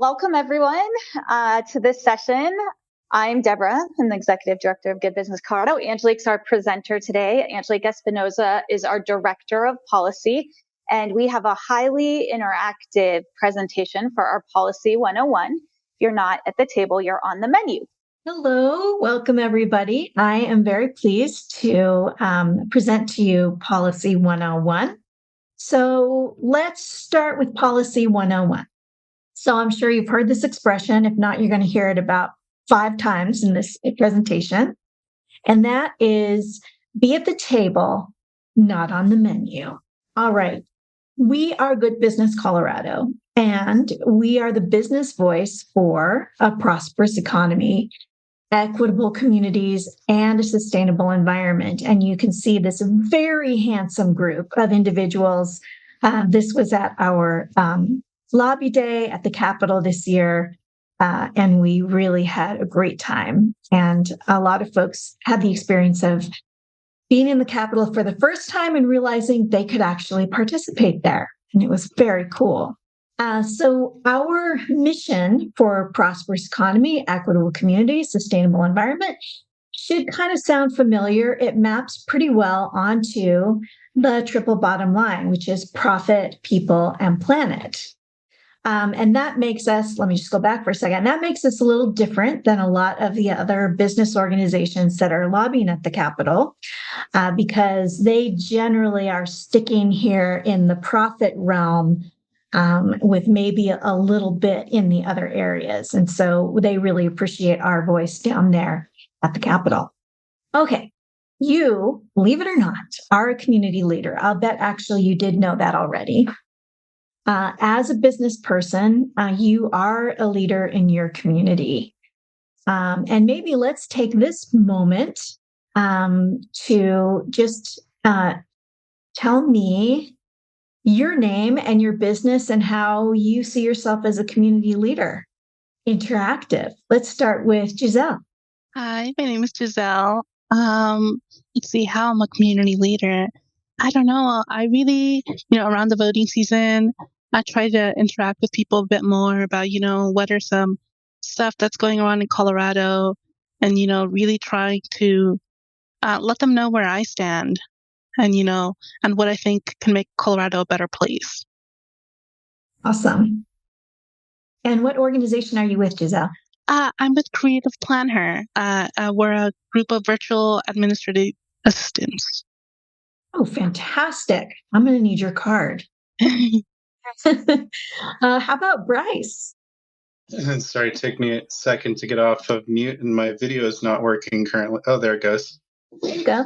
Welcome everyone to this session. I'm Deborah. I'm the Executive Director of Good Business Colorado. Angelique's our presenter today. Angelique Espinoza is our Director of Policy, and we have a highly interactive presentation for our Policy 101. If you're not at the table, you're on the menu. Hello, welcome everybody. I am very pleased to present to you Policy 101. So let's start with Policy 101. So I'm sure you've heard this expression. If not, you're going to hear it about 5 times in this presentation. And that is be at the table, not on the menu. All right. We are Good Business Colorado, and we are the business voice for a prosperous economy, equitable communities, and a sustainable environment. And you can see this very handsome group of individuals. This was at our lobby day at the Capitol this year, and we really had a great time. And a lot of folks had the experience of being in the Capitol for the first time and realizing they could actually participate there. And it was very cool. So our mission for prosperous economy, equitable community, sustainable environment should kind of sound familiar. It maps pretty well onto the triple bottom line, which is profit, people, and planet. And that makes us, let me just go back for a second, that makes us a little different than a lot of the other business organizations that are lobbying at the Capitol, because they generally are sticking here in the profit realm, with maybe a little bit in the other areas. And so they really appreciate our voice down there at the Capitol. Okay. You, believe it or not, are a community leader. I'll bet actually you did know that already. As a business person, you are a leader in your community. And maybe let's take this moment to just tell me your name and your business and how you see yourself as a community leader. Interactive. Let's start with Giselle. Hi, my name is Giselle. Let's see how I'm a community leader. I don't know. I really, around the voting season, I try to interact with people a bit more about, what are some stuff that's going on in Colorado, and, really trying to let them know where I stand and, and what I think can make Colorado a better place. Awesome. And what organization are you with, Giselle? I'm with Creative Plan Her. We're a group of virtual administrative assistants. Oh, fantastic. I'm going to need your card. How about Bryce? Sorry, it took me a second to get off of mute and my video is not working currently. Oh, there it goes. There you go.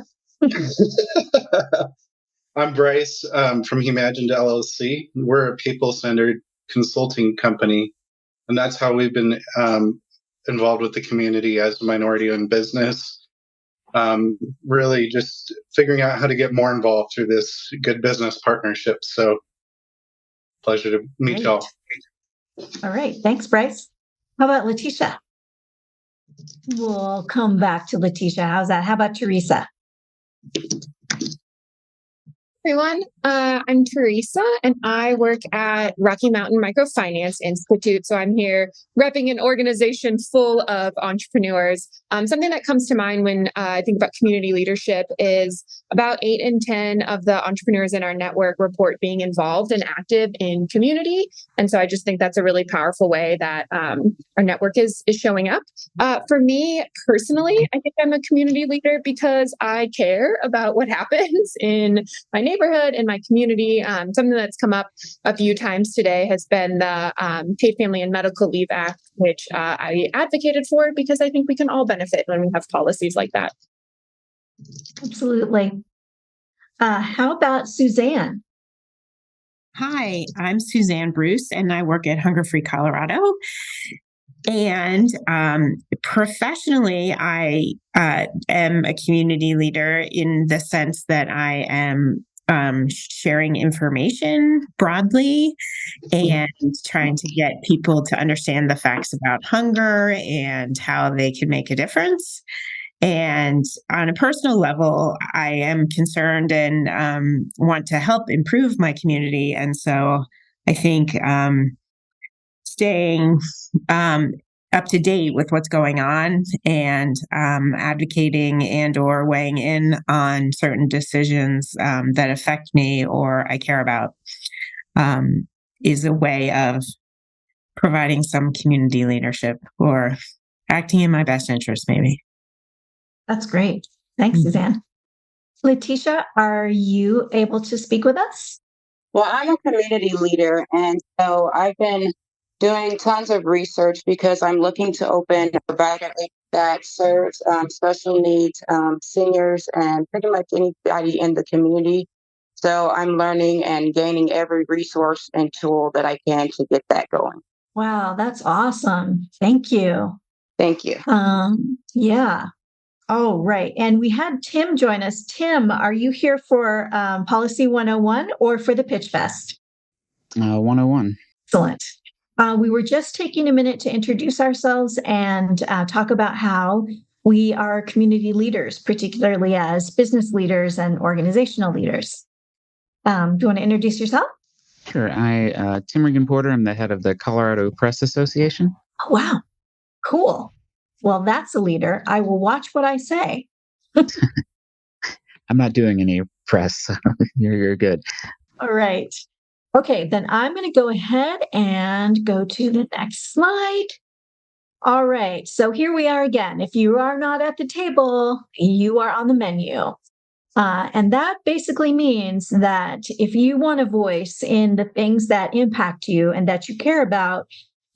I'm Bryce from Humagined LLC. We're a people-centered consulting company, and that's how we've been involved with the community as a minority-owned business. Really just figuring out how to get more involved through this good business partnership. So pleasure to meet y'all. All right. Thanks, Bryce. How about Letitia? We'll come back to Letitia. How's that? How about Teresa? Everyone, I'm Teresa, and I work at Rocky Mountain Microfinance Institute. So I'm here repping an organization full of entrepreneurs. Something that comes to mind when I think about community leadership is about 8 in 10 of the entrepreneurs in our network report being involved and active in community. And so I just think that's a really powerful way that our network is showing up. For me personally, I think I'm a community leader because I care about what happens in my neighborhood, in my community. Something that's come up a few times today has been the Paid Family and Medical Leave Act, which I advocated for because I think we can all benefit when we have policies like that. Absolutely. How about Suzanne? Hi, I'm Suzanne Bruce, and I work at Hunger Free Colorado. And professionally, I am a community leader in the sense that I am sharing information broadly and trying to get people to understand the facts about hunger and how they can make a difference. And on a personal level, I am concerned and want to help improve my community. And so I think staying up to date with what's going on and advocating and or weighing in on certain decisions that affect me or I care about is a way of providing some community leadership or acting in my best interest, maybe. That's great. Thanks, Suzanne. Letitia, are you able to speak with us? Well, I'm a community leader, and so I've been doing tons of research because I'm looking to open a provider that serves special needs seniors and pretty much anybody in the community. So I'm learning and gaining every resource and tool that I can to get that going. Wow, that's awesome. Thank you. Thank you. Yeah. Oh, right. And we had Tim join us. Tim, are you here for Policy 101 or for the Pitch Fest? 101. Excellent. We were just taking a minute to introduce ourselves and talk about how we are community leaders, particularly as business leaders and organizational leaders. Do you want to introduce yourself? Sure. Tim Regan-Porter. I'm the head of the Colorado Press Association. Oh, wow. Cool. Well, that's a leader. I will watch what I say. I'm not doing any press, so you're good. All right. Okay, then I'm going to go ahead and go to the next slide. All right. So here we are again. If you are not at the table, you are on the menu. And that basically means that if you want a voice in the things that impact you and that you care about,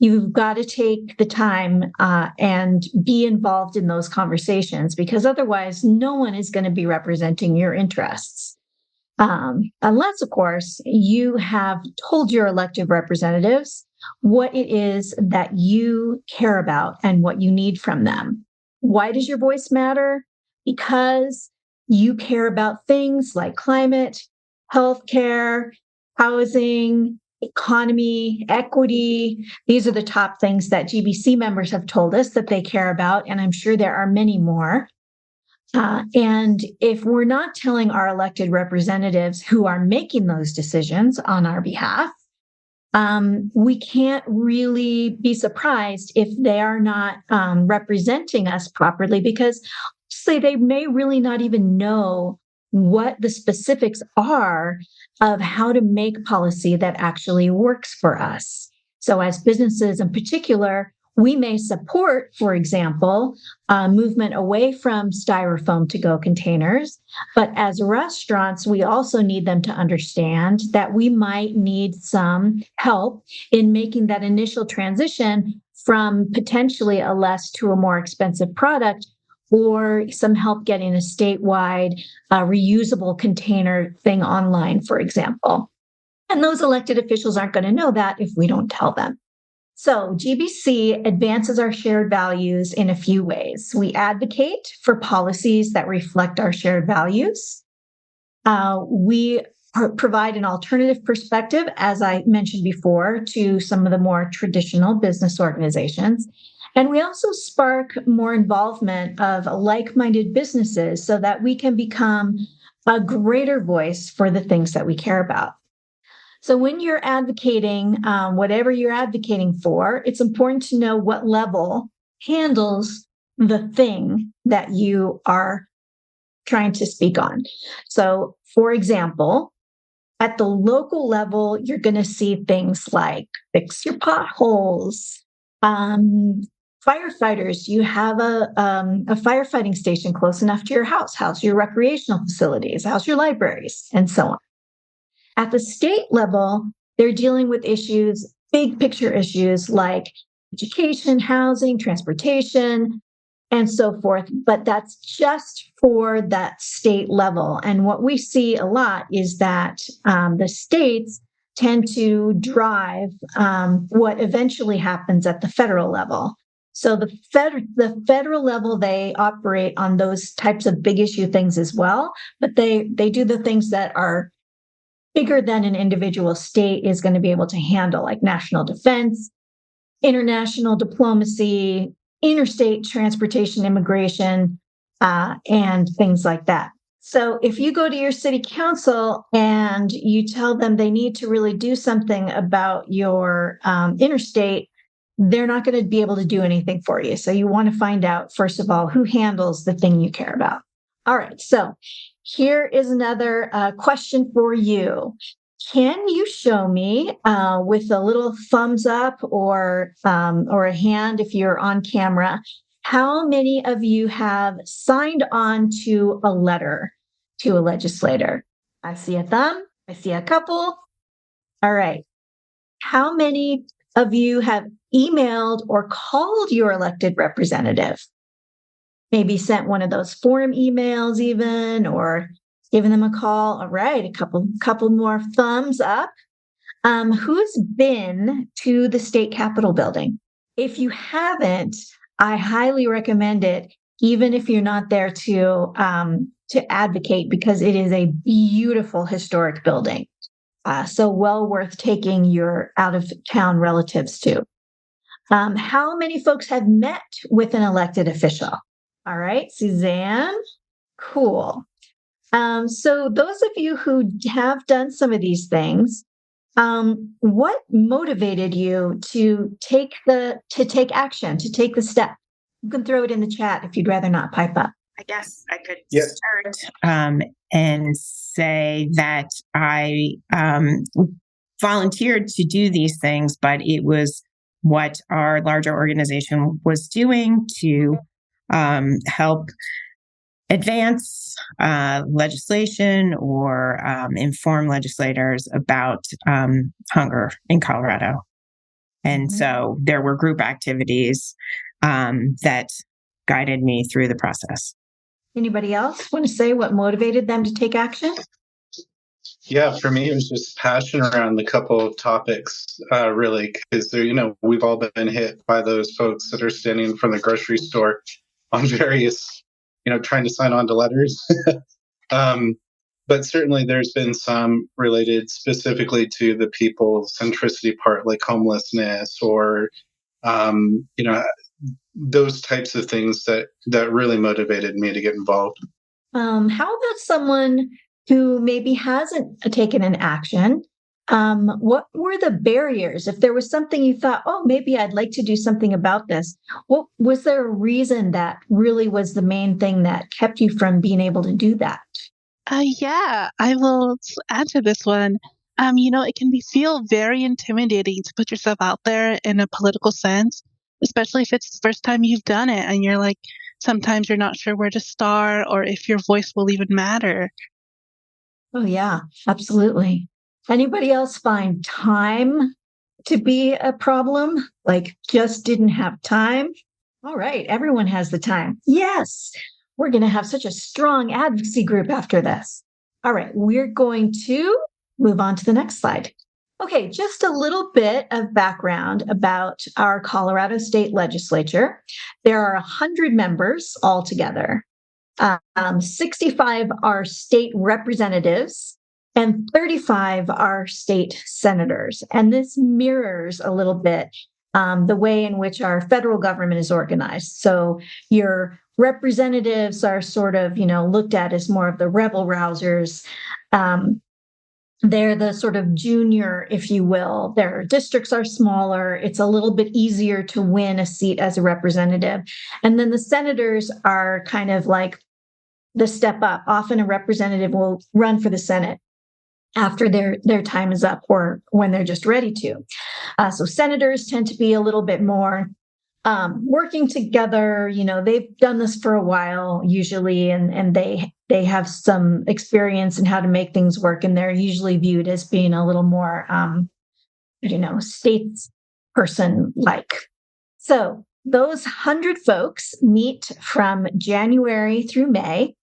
you've got to take the time and be involved in those conversations, because otherwise no one is going to be representing your interests. Unless, of course, you have told your elected representatives what it is that you care about and what you need from them. Why does your voice matter? Because you care about things like climate, healthcare, housing, economy, equity. These are the top things that GBC members have told us that they care about, and I'm sure there are many more. And if we're not telling our elected representatives who are making those decisions on our behalf, we can't really be surprised if they are not representing us properly, because honestly, they may really not even know what the specifics are of how to make policy that actually works for us. So as businesses in particular, we may support, for example, movement away from styrofoam to-go containers, but as restaurants, we also need them to understand that we might need some help in making that initial transition from potentially a less to a more expensive product, or some help getting a statewide reusable container thing online, for example. And those elected officials aren't going to know that if we don't tell them. So GBC advances our shared values in a few ways. We advocate for policies that reflect our shared values. We provide an alternative perspective, as I mentioned before, to some of the more traditional business organizations. And we also spark more involvement of like-minded businesses so that we can become a greater voice for the things that we care about. So when you're advocating, whatever you're advocating for, it's important to know what level handles the thing that you are trying to speak on. So, for example, at the local level, you're going to see things like fix your potholes, firefighters. You have a firefighting station close enough to your house. How's your recreational facilities? How's your libraries? And so on. At the state level, they're dealing with issues, big picture issues like education, housing, transportation, and so forth. But that's just for that state level. And what we see a lot is that the states tend to drive what eventually happens at the federal level. So the federal level, they operate on those types of big issue things as well, but they do the things that are bigger than an individual state is going to be able to handle, like national defense, international diplomacy, interstate transportation, immigration, and things like that. So if you go to your city council and you tell them they need to really do something about your interstate they're not going to be able to do anything for you. So you want to find out, first of all, who handles the thing you care about. All right. So here is another question for you. Can you show me with a little thumbs up or a hand if you're on camera, how many of you have signed on to a letter to a legislator? I see a thumb. I see a couple. All right. How many of you have emailed or called your elected representative? Maybe sent one of those form emails even, or given them a call. All right, a couple more thumbs up. Who's been to the state capitol building? If you haven't, I highly recommend it, even if you're not there to advocate, because it is a beautiful historic building. So well worth taking your out of town relatives to. How many folks have met with an elected official? All right, Suzanne. Cool. So those of you who have done some of these things, what motivated you to take action, to take the step? You can throw it in the chat if you'd rather not pipe up. I guess I could start and say that I volunteered to do these things, but it was what our larger organization was doing to help advance legislation or inform legislators about hunger in Colorado. And so there were group activities that guided me through the process. Anybody else want to say what motivated them to take action? Yeah, for me, it was just passion around the couple of topics, really, because we've all been hit by those folks that are standing in front of the grocery store on various, trying to sign on to letters. But certainly there's been some related specifically to the people centricity part, like homelessness or, those types of things that really motivated me to get involved. How about someone who maybe hasn't taken an action? What were the barriers? If there was something you thought, oh, maybe I'd like to do something about this, what was there a reason that really was the main thing that kept you from being able to do that? Yeah, I will add to this one. It can feel very intimidating to put yourself out there in a political sense, especially if it's the first time you've done it and you're like, sometimes you're not sure where to start or if your voice will even matter. Oh, yeah, absolutely. Anybody else find time to be a problem? Like just didn't have time? All right, everyone has the time. Yes, we're going to have such a strong advocacy group after this. All right, we're going to move on to the next slide. Okay, just a little bit of background about our Colorado State Legislature. There are 100 members altogether. 65 are state representatives and 35 are state senators. And this mirrors a little bit the way in which our federal government is organized. So your representatives are sort of, looked at as more of the rebel rousers. They're the sort of junior, if you will. Their districts are smaller. It's a little bit easier to win a seat as a representative. And then the senators are kind of like the step up. Often a representative will run for the Senate after their time is up or when they're just ready to. So senators tend to be a little bit more working together. They've done this for a while usually, and they have some experience in how to make things work, and they're usually viewed as being a little more, statesperson-like. So those 100 folks meet from January through May.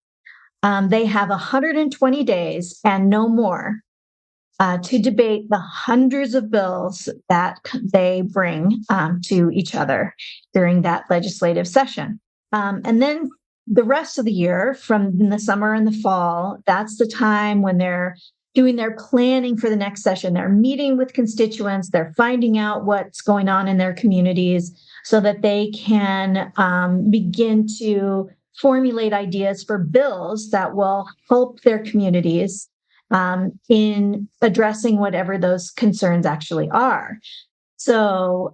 They have 120 days and no more to debate the hundreds of bills that they bring to each other during that legislative session. And then the rest of the year, from the summer and the fall, that's the time when they're doing their planning for the next session. They're meeting with constituents. They're finding out what's going on in their communities so that they can begin to formulate ideas for bills that will help their communities in addressing whatever those concerns actually are. So,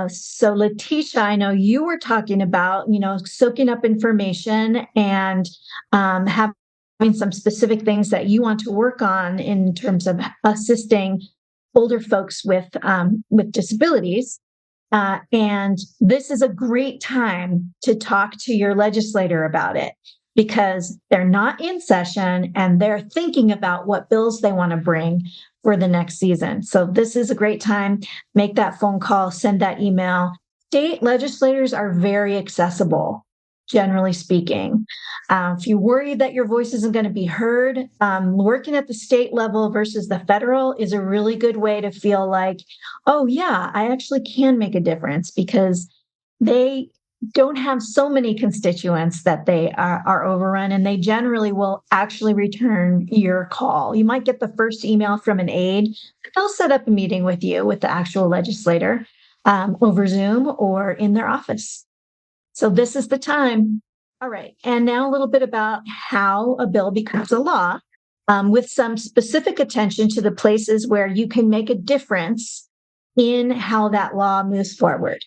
so Letitia, I know you were talking about, soaking up information and having some specific things that you want to work on in terms of assisting older folks with disabilities. And this is a great time to talk to your legislator about it, because they're not in session and they're thinking about what bills they want to bring for the next season. So this is a great time. Make that phone call, send that email. State legislators are very accessible, generally speaking. If you worry that your voice isn't going to be heard, working at the state level versus the federal is a really good way to feel like, oh yeah, I actually can make a difference, because they don't have so many constituents that they are overrun, and they generally will actually return your call. You might get the first email from an aide, but they'll set up a meeting with you, with the actual legislator, over Zoom or in their office. So this is the time. All right. And now a little bit about how a bill becomes a law, with some specific attention to the places where you can make a difference in how that law moves forward.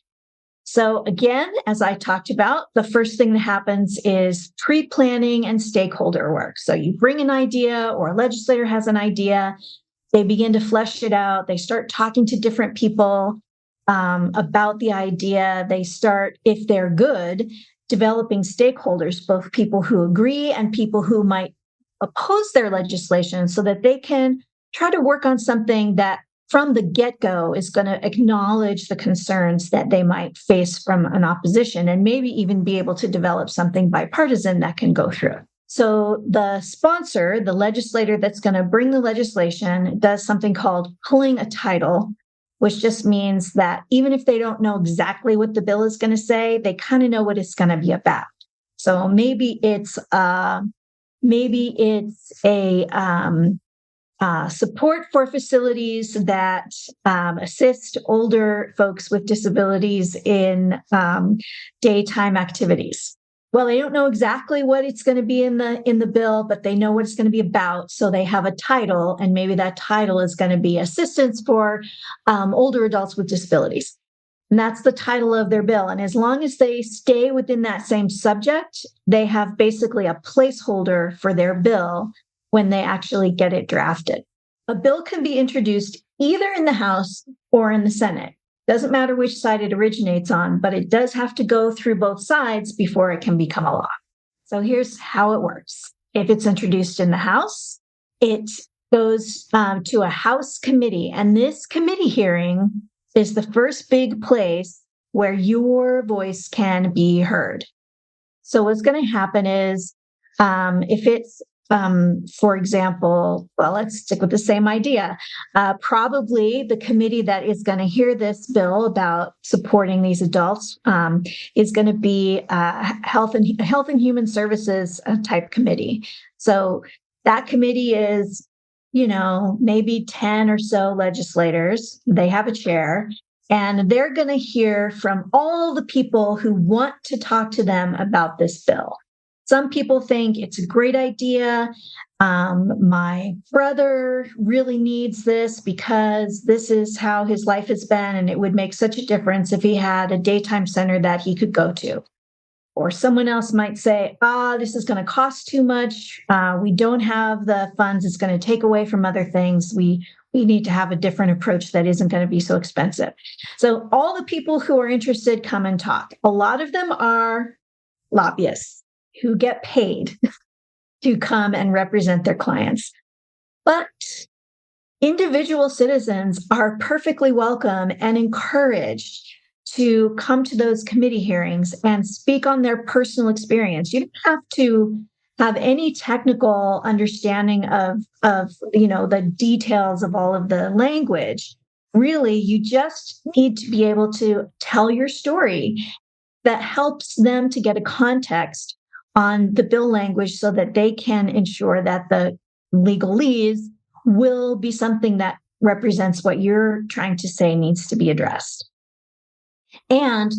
So again, as I talked about, the first thing that happens is pre-planning and stakeholder work. So you bring an idea, or a legislator has an idea, they begin to flesh it out. They start talking to different people about the idea. They start, if they're good, developing stakeholders, both people who agree and people who might oppose their legislation, so that they can try to work on something that from the get-go is going to acknowledge the concerns that they might face from an opposition, and maybe even be able to develop something bipartisan that can go through. So the sponsor, the legislator that's going to bring the legislation, does something called pulling a title, which just means that even if they don't know exactly what the bill is going to say, they kind of know what it's going to be about. So maybe it's a support for facilities that assist older folks with disabilities in daytime activities. Well, they don't know exactly what it's going to be in the bill, but they know what it's going to be about. So they have a title, and maybe that title is going to be assistance for older adults with disabilities. And that's the title of their bill. And as long as they stay within that same subject, they have basically a placeholder for their bill when they actually get it drafted. A bill can be introduced either in the House or in the Senate. Doesn't matter which side it originates on, but it does have to go through both sides before it can become a law. So here's how it works. If it's introduced in the House, it goes to a House committee, and this committee hearing is the first big place where your voice can be heard. So what's going to happen is, if it's, for example, well, let's stick with the same idea. Probably the committee that is going to hear this bill about supporting these adults is going to be Health and Human Services type committee. So that committee is, maybe 10 or so legislators. They have a chair, and they're going to hear from all the people who want to talk to them about this bill. Some people think it's a great idea. My brother really needs this because this is how his life has been, and it would make such a difference if he had a daytime center that he could go to. Or someone else might say, this is going to cost too much. We don't have the funds. It's going to take away from other things. We need to have a different approach that isn't going to be so expensive. So all the people who are interested come and talk. A lot of them are lobbyists who get paid to come and represent their clients. But individual citizens are perfectly welcome and encouraged to come to those committee hearings and speak on their personal experience. You don't have to have any technical understanding of the details of all of the language. Really, you just need to be able to tell your story that helps them to get a context on the bill language, so that they can ensure that the legalese will be something that represents what you're trying to say needs to be addressed. And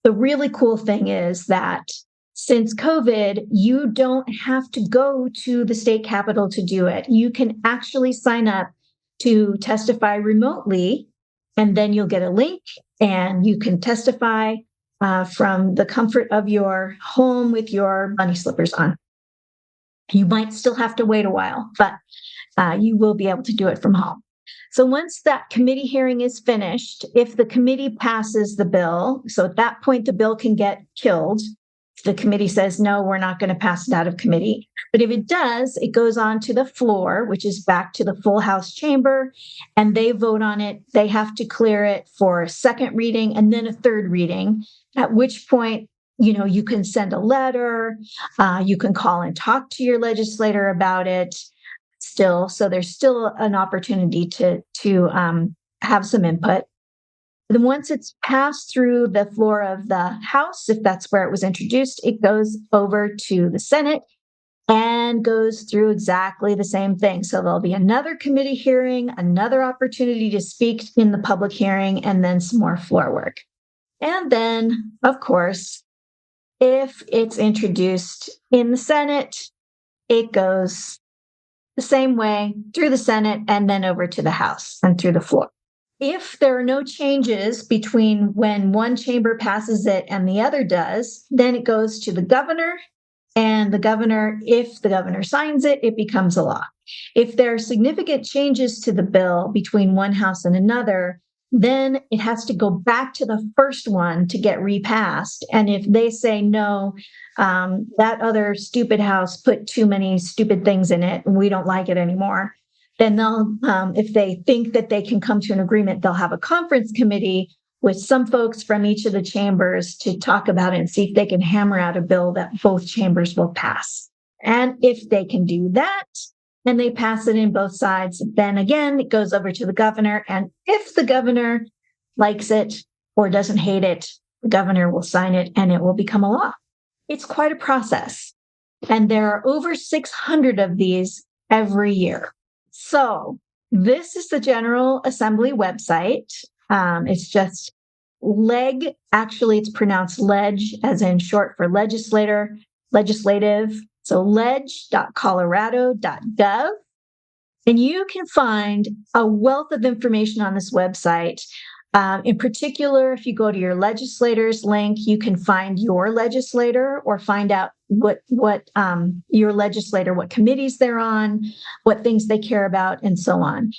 the really cool thing is that since COVID, you don't have to go to the state capitol to do it. You can actually sign up to testify remotely, and then you'll get a link and you can testify from the comfort of your home with your bunny slippers on. You might still have to wait a while, but you will be able to do it from home. So once that committee hearing is finished, if the committee passes the bill, so at that point the bill can get killed. If the committee says, no, we're not going to pass it out of committee. But if it does, it goes on to the floor, which is back to the full House chamber, and they vote on it. They have to clear it for a second reading and then a third reading, at which point, you can send a letter, you can call and talk to your legislator about it still. So there's still an opportunity to have some input. Then once it's passed through the floor of the House, if that's where it was introduced, it goes over to the Senate and goes through exactly the same thing. So there'll be another committee hearing, another opportunity to speak in the public hearing, and then some more floor work. And then, of course, if it's introduced in the Senate, it goes the same way through the Senate and then over to the House and through the floor. If there are no changes between when one chamber passes it and the other does, then it goes to the governor. And the governor, if the governor signs it, it becomes a law. If there are significant changes to the bill between one house and another, then it has to go back to the first one to get repassed. And if they say, no, that other stupid house put too many stupid things in it and we don't like it anymore, then they'll, if they think that they can come to an agreement, they'll have a conference committee with some folks from each of the chambers to talk about it and see if they can hammer out a bill that both chambers will pass. And if they can do that, and they pass it in both sides, then again, it goes over to the governor. And if the governor likes it or doesn't hate it, the governor will sign it and it will become a law. It's quite a process. And there are over 600 of these every year. So this is the General Assembly website. It's just actually it's pronounced ledge as in short for legislative. So ledge.colorado.gov. And you can find a wealth of information on this website. In particular, if you go to your legislators link, you can find your legislator or find out what your legislator, what committees they're on, what things they care about, and so on.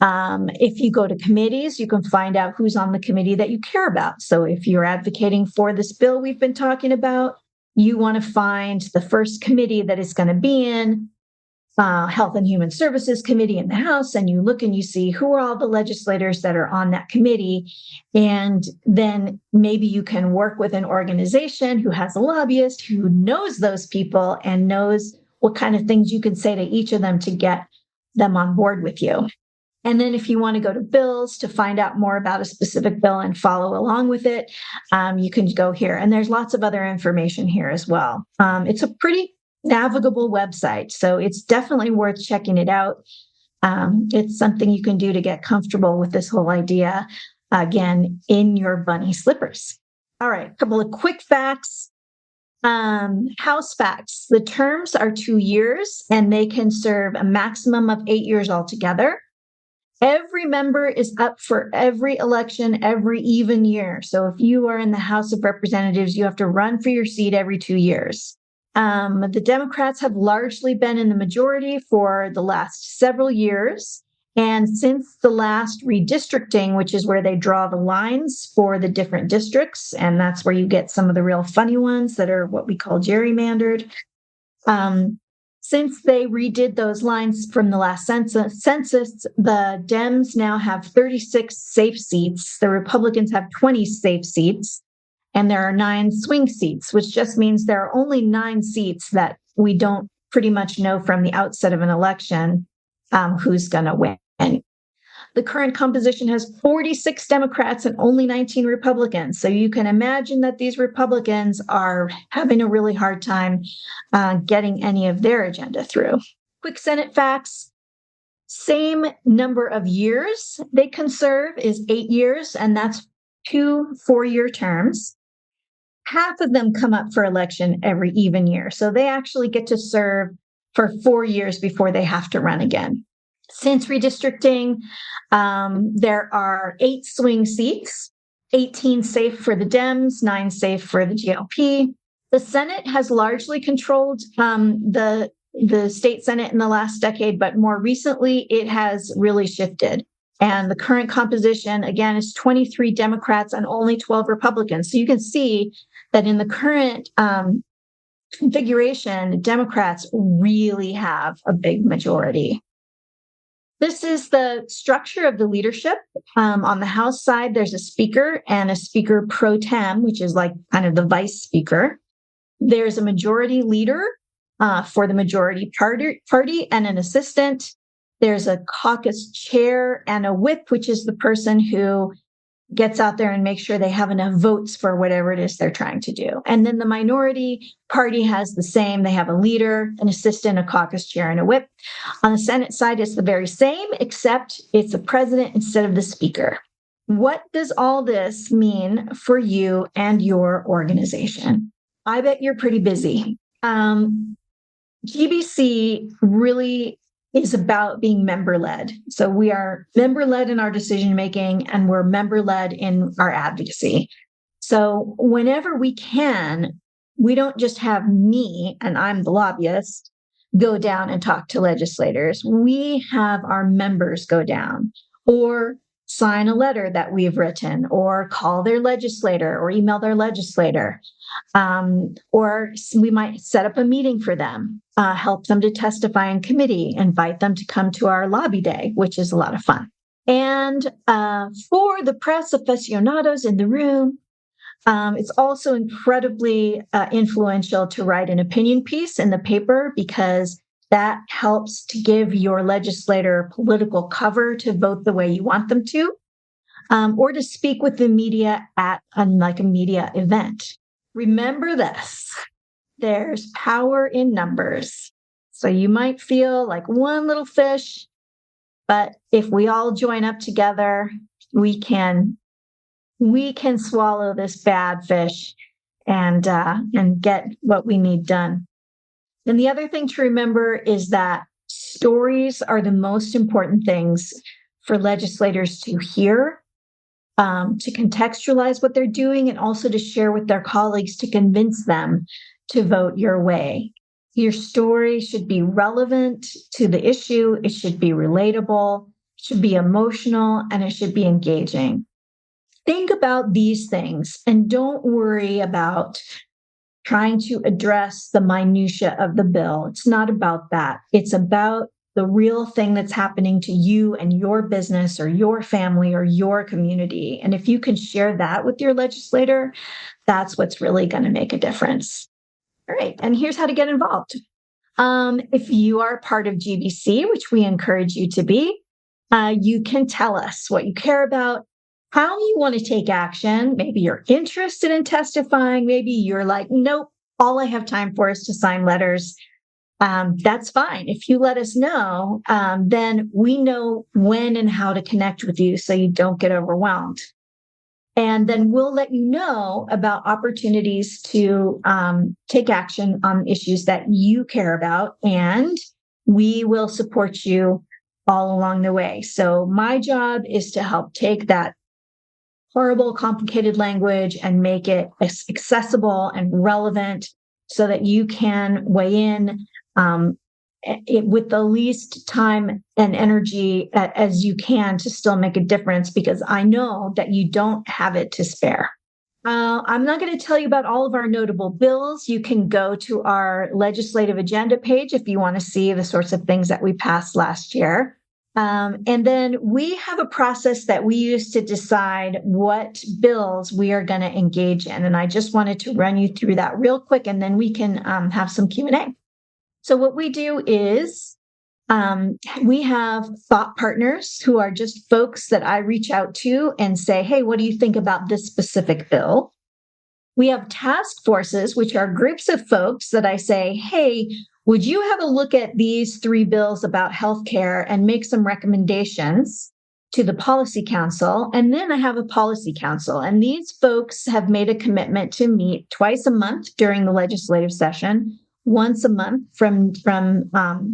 If you go to committees, you can find out who's on the committee that you care about. So if you're advocating for this bill we've been talking about, you want to find the first committee that it's going to be in, Health and Human Services Committee in the House, and you look and you see who are all the legislators that are on that committee. And then maybe you can work with an organization who has a lobbyist who knows those people and knows what kind of things you can say to each of them to get them on board with you. And then if you want to go to bills to find out more about a specific bill and follow along with it, you can go here. And there's lots of other information here as well. It's a pretty navigable website, so it's definitely worth checking it out. It's something you can do to get comfortable with this whole idea, again, in your bunny slippers. All right, a couple of quick facts. House facts. The terms are 2 years, and they can serve a maximum of 8 years altogether. Every member is up for every election every even year. So if you are in the House of Representatives, you have to run for your seat every 2 years. The Democrats have largely been in the majority for the last several years. And since the last redistricting, which is where they draw the lines for the different districts, and that's where you get some of the real funny ones that are what we call gerrymandered. Since they redid those lines from the last census, the Dems now have 36 safe seats. The Republicans have 20 safe seats, and there are 9 swing seats, which just means there are only 9 seats that we don't pretty much know from the outset of an election who's going to win. The current composition has 46 Democrats and only 19 Republicans. So you can imagine that these Republicans are having a really hard time getting any of their agenda through. Quick Senate facts. Same number of years they can serve is 8 years, and that's 2 4-year terms. Half of them come up for election every even year. So they actually get to serve for 4 years before they have to run again. Since redistricting, there are 8 swing seats, 18 safe for the Dems, 9 safe for the GOP. The Senate has largely controlled the state Senate in the last decade, but more recently it has really shifted. And the current composition, again, is 23 Democrats and only 12 Republicans. So you can see that in the current configuration, Democrats really have a big majority. This is the structure of the leadership. On the House side, there's a speaker and a speaker pro tem, which is like kind of the vice speaker. There's a majority leader for the majority party and an assistant. There's a caucus chair and a whip, which is the person who gets out there and makes sure they have enough votes for whatever it is they're trying to do. And then the minority party has the same. They have a leader, an assistant, a caucus chair, and a whip. On the Senate side, it's the very same, except it's a president instead of the speaker. What does all this mean for you and your organization? I bet you're pretty busy. GBC really is about being member-led. So we are member-led in our decision-making, and we're member-led in our advocacy. So whenever we can, we don't just have me, and I'm the lobbyist, go down and talk to legislators. We have our members go down or sign a letter that we've written, or call their legislator, or email their legislator. Or we might set up a meeting for them, help them to testify in committee, invite them to come to our lobby day, which is a lot of fun. And for the press aficionados in the room, it's also incredibly influential to write an opinion piece in the paper, because that helps to give your legislator political cover to vote the way you want them to, or to speak with the media at a media event. Remember this, there's power in numbers. So you might feel like one little fish, but if we all join up together, we can swallow this bad fish and get what we need done. And the other thing to remember is that stories are the most important things for legislators to hear, to contextualize what they're doing, and also to share with their colleagues to convince them to vote your way. Your story should be relevant to the issue. It should be relatable, it should be emotional, and it should be engaging. Think about these things and don't worry about trying to address the minutia of the bill. It's not about that. It's about the real thing that's happening to you and your business or your family or your community. And if you can share that with your legislator, that's what's really going to make a difference. All right. And here's how to get involved. If you are part of GBC, which we encourage you to be, you can tell us what you care about, how you want to take action. Maybe you're interested in testifying. Maybe you're like, nope, all I have time for is to sign letters. That's fine. If you let us know, then we know when and how to connect with you so you don't get overwhelmed. And then we'll let you know about opportunities to take action on issues that you care about, and we will support you all along the way. So my job is to help take that horrible, complicated language and make it accessible and relevant so that you can weigh in with the least time and energy as you can to still make a difference, because I know that you don't have it to spare. I'm not going to tell you about all of our notable bills. You can go to our legislative agenda page if you want to see the sorts of things that we passed last year. And then we have a process that we use to decide what bills we are going to engage in. And I just wanted to run you through that real quick, and then we can have some Q&A. So what we do is we have thought partners who are just folks that I reach out to and say, hey, what do you think about this specific bill? We have task forces, which are groups of folks that I say, hey, would you have a look at these 3 bills about healthcare and make some recommendations to the policy council? And then I have a policy council. And these folks have made a commitment to meet twice a month during the legislative session once a month from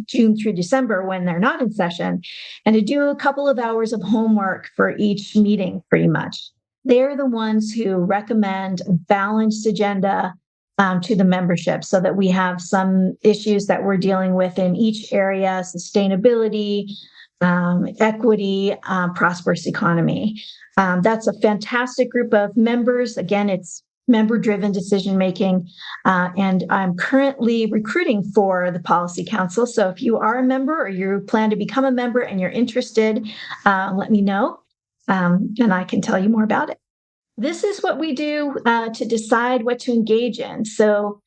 June through December when they're not in session, and to do a couple of hours of homework for each meeting, pretty much. They're the ones who recommend a balanced agenda to the membership so that we have some issues that we're dealing with in each area: sustainability, equity, prosperous economy. That's a fantastic group of members. Again, it's member-driven decision-making, and I'm currently recruiting for the Policy Council. So if you are a member or you plan to become a member and you're interested, let me know, and I can tell you more about it. This is what we do to decide what to engage in. So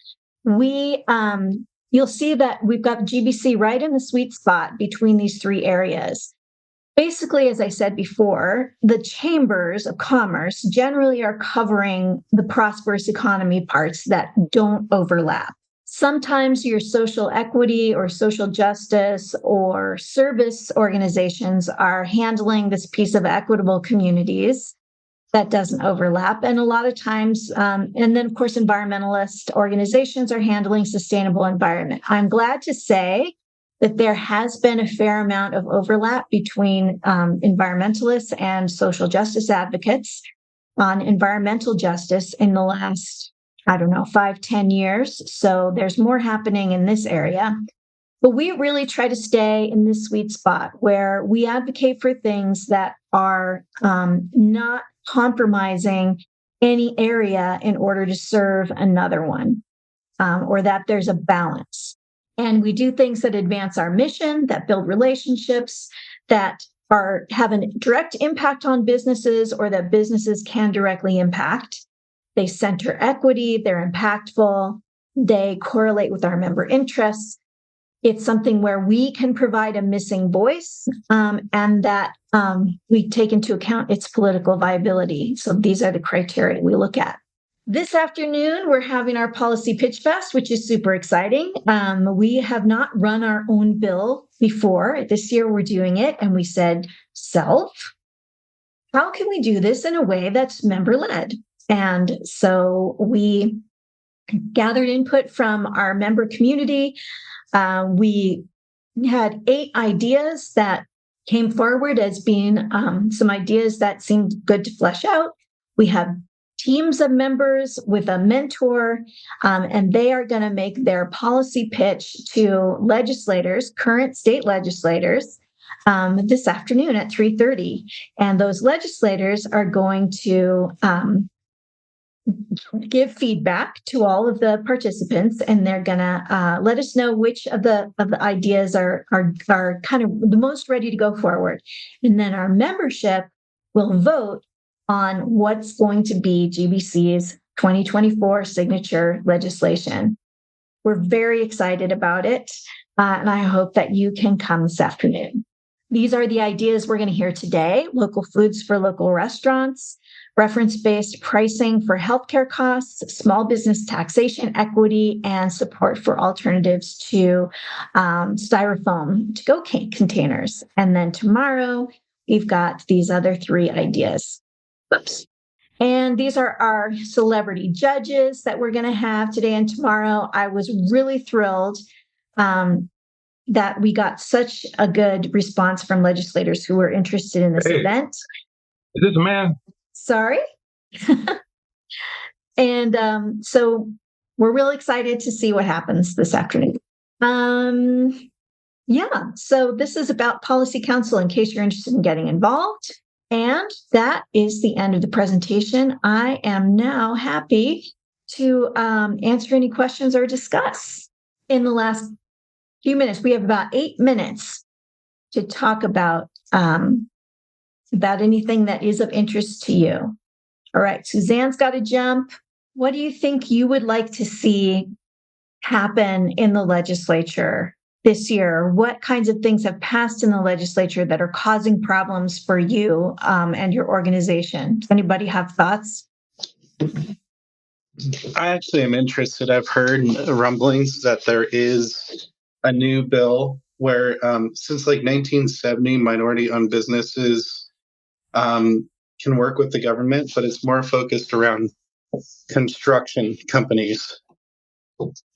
you'll see that we've got GBC right in the sweet spot between these three areas. Basically, as I said before, the chambers of commerce generally are covering the prosperous economy parts that don't overlap. Sometimes your social equity or social justice or service organizations are handling this piece of equitable communities that doesn't overlap. And a lot of times, and then of course, environmentalist organizations are handling sustainable environment. I'm glad to say that there has been a fair amount of overlap between environmentalists and social justice advocates on environmental justice in the last, 5-10 years. So there's more happening in this area. But we really try to stay in this sweet spot where we advocate for things that are not compromising any area in order to serve another one, or that there's a balance. And we do things that advance our mission, that build relationships, that have a direct impact on businesses or that businesses can directly impact. They center equity, they're impactful, they correlate with our member interests. It's something where we can provide a missing voice, and that we take into account its political viability. So these are the criteria we look at. This afternoon, we're having our Policy Pitch Fest, which is super exciting. We have not run our own bill before. This year, we're doing it, and we said, how can we do this in a way that's member-led? And so we gathered input from our member community. We had 8 ideas that came forward as being some ideas that seemed good to flesh out. We have teams of members with a mentor, and they are going to make their policy pitch to legislators, current state legislators, this afternoon at 3:30. And those legislators are going to give feedback to all of the participants, and they're going to let us know which of the ideas are kind of the most ready to go forward. And then our membership will vote on what's going to be GBC's 2024 signature legislation. We're very excited about it, and I hope that you can come this afternoon. These are the ideas we're going to hear today: local foods for local restaurants, reference-based pricing for healthcare costs, small business taxation equity, and support for alternatives to styrofoam to-go containers. And then tomorrow, we've got these other 3 ideas. Oops. And these are our celebrity judges that we're going to have today and tomorrow. I was really thrilled that we got such a good response from legislators who were interested in this event. Is this a man? Sorry. And so we're really excited to see what happens this afternoon. So this is about Policy Council in case you're interested in getting involved. And that is the end of the presentation. I am now happy to answer any questions or discuss. In the last few minutes, we have about 8 minutes to talk about anything that is of interest to you. All right, Suzanne's got to jump. What do you think you would like to see happen in the legislature this year? What kinds of things have passed in the legislature that are causing problems for you and your organization? Does anybody have thoughts? I actually am interested. I've heard rumblings that there is a new bill where since like 1970, minority-owned businesses can work with the government, but it's more focused around construction companies.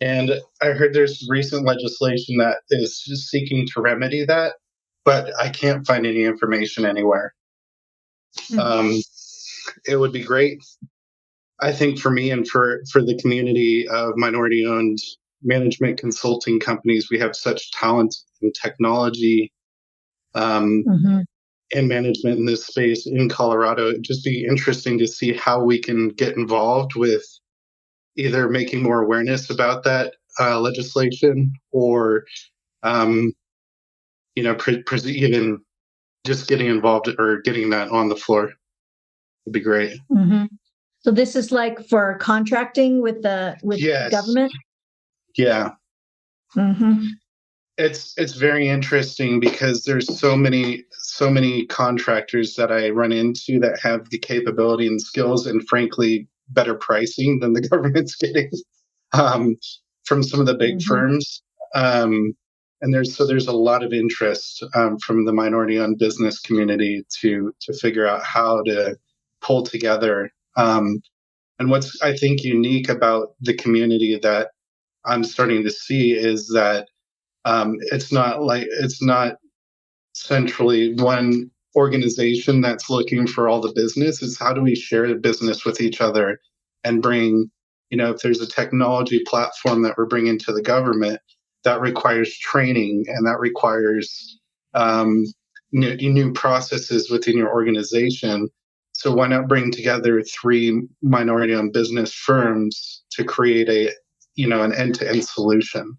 And I heard there's recent legislation that is just seeking to remedy that, but I can't find any information anywhere. Um, it would be great, I think, for me and for the community of minority-owned management consulting companies. We have such talent in technology and management in this space in Colorado. It'd just be interesting to see how we can get involved with either making more awareness about that legislation, or even just getting involved or getting that on the floor would be great. So this is like for contracting with the government? Yeah. It's very interesting because there's so many contractors that I run into that have the capability and skills, and frankly better pricing than the government's getting from some of the big firms. And there's a lot of interest from the minority-owned business community to figure out how to pull together. And what's, I think, unique about the community that I'm starting to see is that it's not centrally one organization that's looking for all the business. It's how do we share the business with each other and bring, if there's a technology platform that we're bringing to the government, that requires training and that requires new processes within your organization. So why not bring together 3 minority-owned business firms to create an end-to-end solution?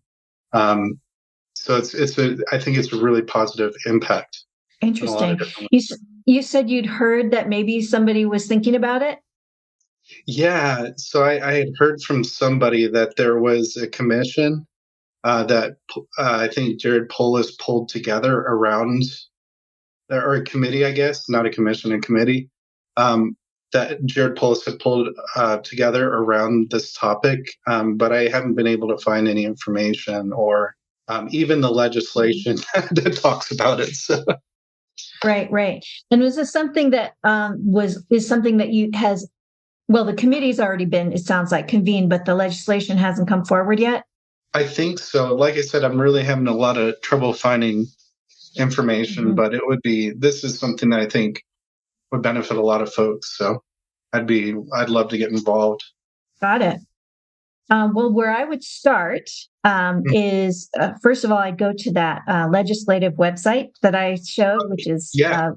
So I think it's a really positive impact. Interesting. You said you'd heard that maybe somebody was thinking about it? Yeah. So I had heard from somebody that there was a commission that I think Jared Polis pulled together around, or a committee, I guess, not a commission, a committee, that Jared Polis had pulled together around this topic. But I haven't been able to find any information or even the legislation that talks about it. So. Right. And was this something that is something that the committee's already been, it sounds like, convened, but the legislation hasn't come forward yet? I think so. Like I said, I'm really having a lot of trouble finding information, but this is something that I think would benefit a lot of folks. So I'd love to get involved. Got it. Well, where I would start is, first of all, I'd go to that legislative website that I showed, which is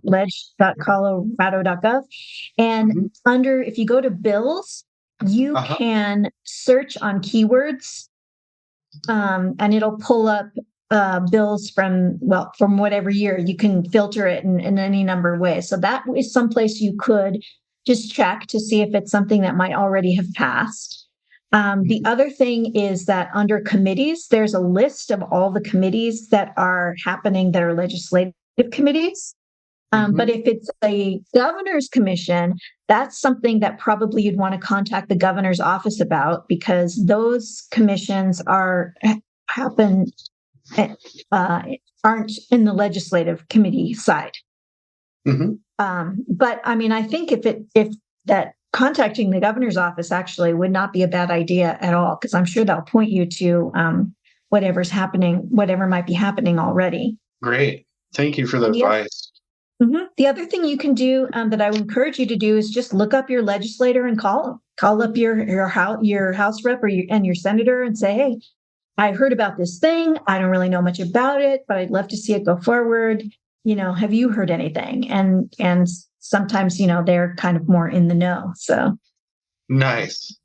leg.colorado.gov. And if you go to bills, you can search on keywords, and it'll pull up bills from whatever year. You can filter it in any number of ways. So that is someplace you could just check to see if it's something that might already have passed. The other thing is that under committees, there's a list of all the committees that are happening that are legislative committees. But if it's a governor's commission, that's something that probably you'd want to contact the governor's office about, because those commissions aren't in the legislative committee side. But I mean, I think if that contacting the governor's office actually would not be a bad idea at all, because I'm sure they'll point you to whatever's happening, whatever might be happening already. Great. Thank you for the advice. The other thing you can do that I would encourage you to do is just look up your legislator and call up your House rep and your senator and say, hey, I heard about this thing. I don't really know much about it, but I'd love to see it go forward. Have you heard anything? And sometimes, they're kind of more in the know. So nice.